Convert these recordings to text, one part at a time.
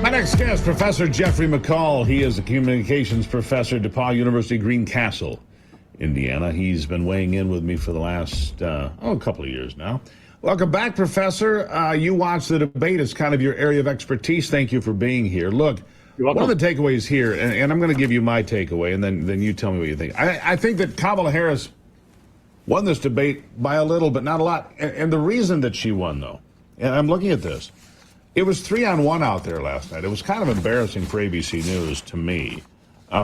My next guest, Professor Jeffrey McCall. He is a communications professor at DePauw University, Greencastle, Indiana. He's been weighing in with me for the last, a couple of years now. Welcome back, Professor. You watch the debate. It's kind of your area of expertise. Thank you for being here. Look, one of the takeaways here, and I'm going to give you my takeaway, and then you tell me what you think. I think that Kamala Harris won this debate by a little, but not a lot. And the reason that she won, though, and I'm looking at this, it was 3-on-1 out there last night. It was kind of embarrassing for ABC News to me.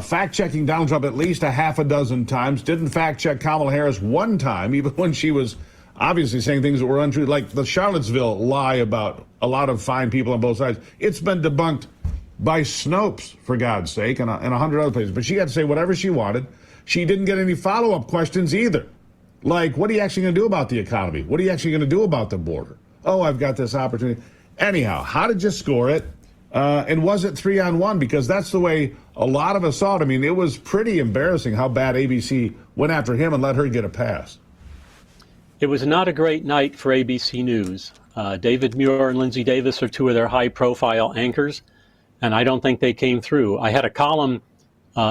Fact-checking Donald Trump at least a half a dozen times. Didn't fact-check Kamala Harris one time, even when she was obviously saying things that were untrue, like the Charlottesville lie about a lot of fine people on both sides. It's been debunked by Snopes, for God's sake, and 100 other places. But she had to say whatever she wanted. She didn't get any follow-up questions either. Like, what are you actually going to do about the economy? What are you actually going to do about the border? Oh, I've got this opportunity. Anyhow, how did you score it? And was it 3-on-1? Because that's the way a lot of us saw it. I mean, it was pretty embarrassing how bad ABC went after him and let her get a pass. It was not a great night for ABC News. David Muir and Lindsay Davis are two of their high-profile anchors, and I don't think they came through. I had a column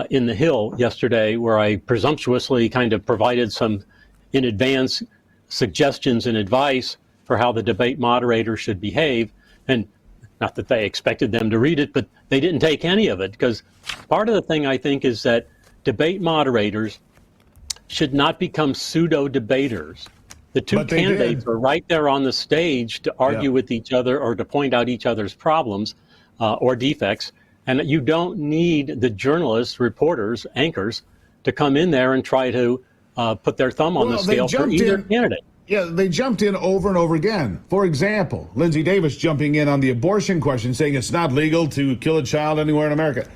in The Hill yesterday where I presumptuously kind of provided some, in advance, suggestions and advice for how the debate moderator should behave. And not that they expected them to read it, but they didn't take any of it, because part of the thing I think is that debate moderators should not become pseudo-debaters. The two candidates are right there on the stage to argue with each other or to point out each other's problems or defects. And you don't need the journalists, reporters, anchors to come in there and try to put their thumb on the scale for either candidate. Yeah, they jumped in over and over again. For example, Lindsay Davis jumping in on the abortion question, saying it's not legal to kill a child anywhere in America.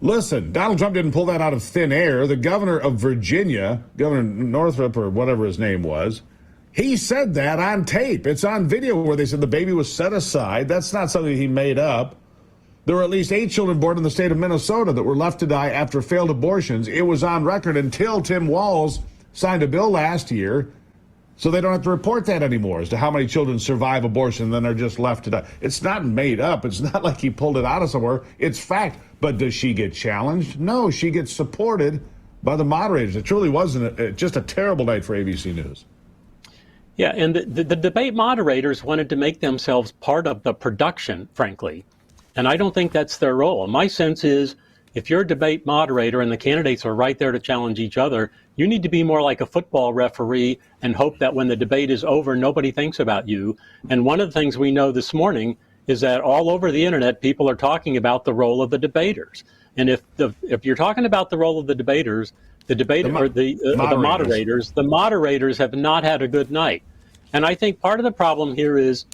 Listen, Donald Trump didn't pull that out of thin air. The governor of Virginia, Governor Northrop or whatever his name was, he said that on tape. It's on video where they said the baby was set aside. That's not something he made up. There were at least 8 children born in the state of Minnesota that were left to die after failed abortions. It was on record until Tim Walz signed a bill last year, so they don't have to report that anymore as to how many children survive abortion and then are just left to die. It's not made up. It's not like he pulled it out of somewhere. It's fact. But does she get challenged? No, she gets supported by the moderators. It truly wasn't just a terrible night for ABC News. Yeah, and the debate moderators wanted to make themselves part of the production, frankly. And I don't think that's their role. My sense is, if you're a debate moderator and the candidates are right there to challenge each other, you need to be more like a football referee and hope that when the debate is over, nobody thinks about you. And one of the things we know this morning is that all over the internet, people are talking about the role of the debaters. And if you're talking about the role of the debaters, the moderators have not had a good night. And I think part of the problem here is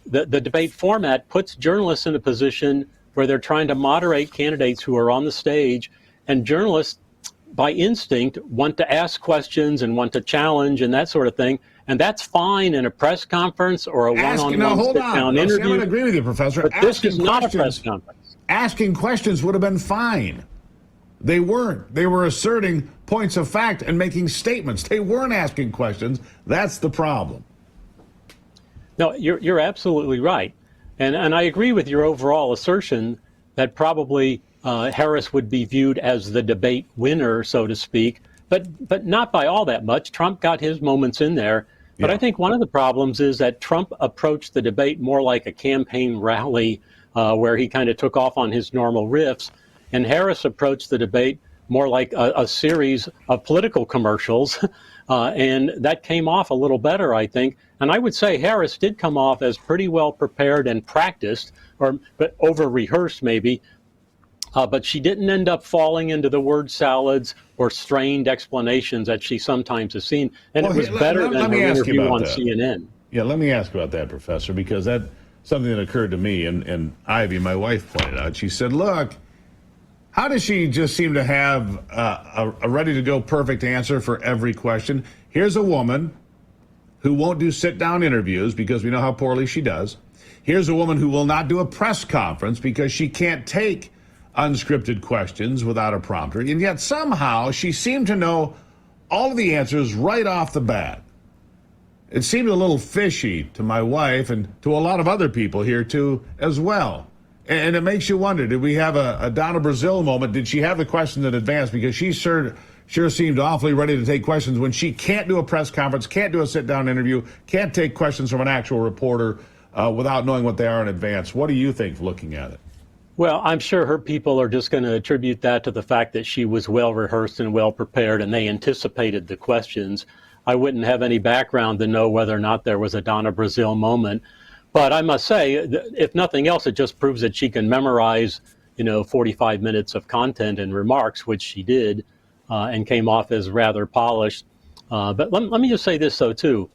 that the debate format puts journalists in a position where they're trying to moderate candidates who are on the stage, and journalists, by instinct, want to ask questions and want to challenge and that sort of thing. And that's fine in a press conference or a one-on-one sit-down interview. I'm going to agree with you, Professor. But this is not a press conference. Asking questions would have been fine. They weren't. They were asserting points of fact and making statements. They weren't asking questions. That's the problem. No, you're absolutely right. And I agree with your overall assertion that probably Harris would be viewed as the debate winner, so to speak, but not by all that much. Trump got his moments in there. But I think one of the problems is that Trump approached the debate more like a campaign rally where he kind of took off on his normal riffs. And Harris approached the debate more like a series of political commercials. And that came off a little better, I think. And I would say Harris did come off as pretty well prepared and practiced, but over-rehearsed maybe. But she didn't end up falling into the word salads or strained explanations that she sometimes has seen. And it was better than her interview on CNN. Yeah, let me ask about that, Professor, because that's something that occurred to me. And Ivy, my wife, pointed out. She said, look, how does she just seem to have a ready-to-go perfect answer for every question? Here's a woman who won't do sit-down interviews because we know how poorly she does. Here's a woman who will not do a press conference because she can't take unscripted questions without a prompter. And yet somehow she seemed to know all of the answers right off the bat. It seemed a little fishy to my wife and to a lot of other people here too as well. And it makes you wonder, did we have a Donna Brazile moment? Did she have the questions in advance? Because she sure seemed awfully ready to take questions when she can't do a press conference, can't do a sit-down interview, can't take questions from an actual reporter without knowing what they are in advance. What do you think, looking at it? Well, I'm sure her people are just going to attribute that to the fact that she was well rehearsed and well prepared, and they anticipated the questions. I wouldn't have any background to know whether or not there was a Donna Brazile moment. But I must say, if nothing else, it just proves that she can memorize, 45 minutes of content and remarks, which she did, and came off as rather polished. But let me just say this, though, too.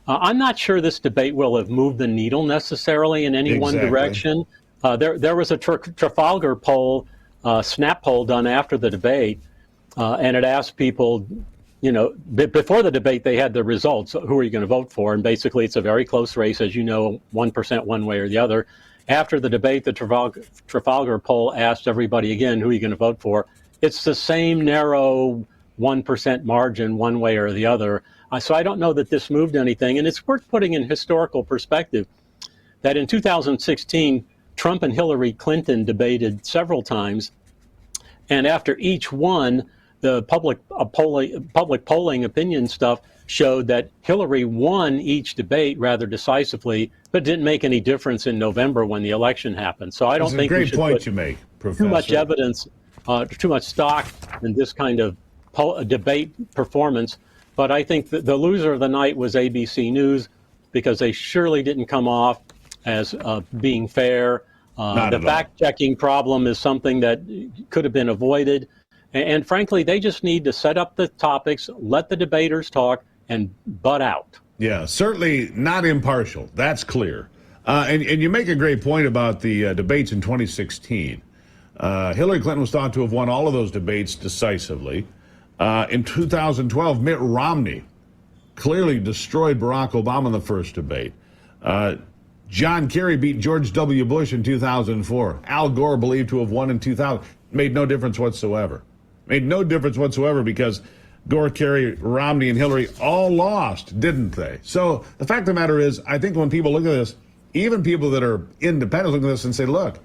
I'm not sure this debate will have moved the needle necessarily in any one direction. There was a Trafalgar poll, snap poll done after the debate, and it asked people, before the debate, they had the results. Who are you going to vote for? And basically, it's a very close race, as you know, 1% one way or the other. After the debate, the Trafalgar poll asked everybody again, who are you going to vote for? It's the same narrow 1% margin one way or the other. So I don't know that this moved anything. And it's worth putting in historical perspective that in 2016, Trump and Hillary Clinton debated several times. And after each one, the public polling opinion stuff showed that Hillary won each debate rather decisively, but didn't make any difference in November when the election happened. So I don't think we should put you make, Professor. Too much evidence, too much stock in this kind of debate performance. But I think that the loser of the night was ABC News, because they surely didn't come off as being fair. The fact-checking problem is something that could have been avoided. And frankly, they just need to set up the topics, let the debaters talk, and butt out. Yeah, certainly not impartial. That's clear. And you make a great point about the debates in 2016. Hillary Clinton was thought to have won all of those debates decisively. In 2012, Mitt Romney clearly destroyed Barack Obama in the first debate. John Kerry beat George W. Bush in 2004. Al Gore believed to have won in 2000. Made no difference whatsoever. Made no difference whatsoever because Gore, Kerry, Romney, and Hillary all lost, didn't they? So the fact of the matter is, I think when people look at this, even people that are independent look at this and say, look,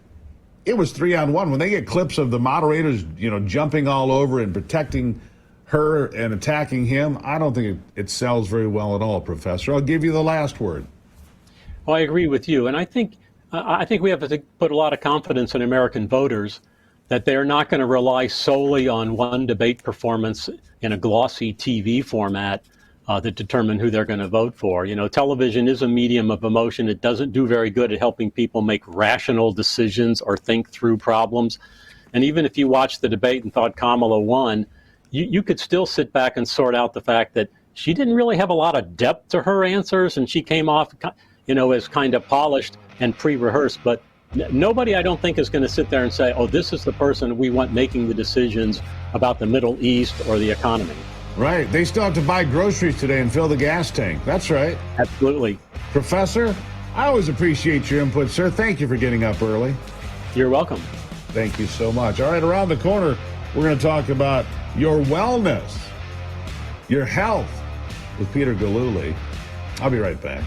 it was 3-on-1. When they get clips of the moderators, jumping all over and protecting her and attacking him, I don't think it sells very well at all, Professor. I'll give you the last word. Well, I agree with you. And I think we have to put a lot of confidence in American voters that they're not going to rely solely on one debate performance in a glossy TV format that determine who they're going to vote for. Television is a medium of emotion. It doesn't do very good at helping people make rational decisions or think through problems. And even if you watched the debate and thought Kamala won, you could still sit back and sort out the fact that she didn't really have a lot of depth to her answers, and she came off, as kind of polished and pre-rehearsed. But nobody, I don't think, is going to sit there and say, oh, this is the person we want making the decisions about the Middle East or the economy. Right. They still have to buy groceries today and fill the gas tank. That's right. Absolutely. Professor, I always appreciate your input, sir. Thank you for getting up early. You're welcome. Thank you so much. All right, around the corner, we're going to talk about your wellness, your health with Peter Galuli. I'll be right back.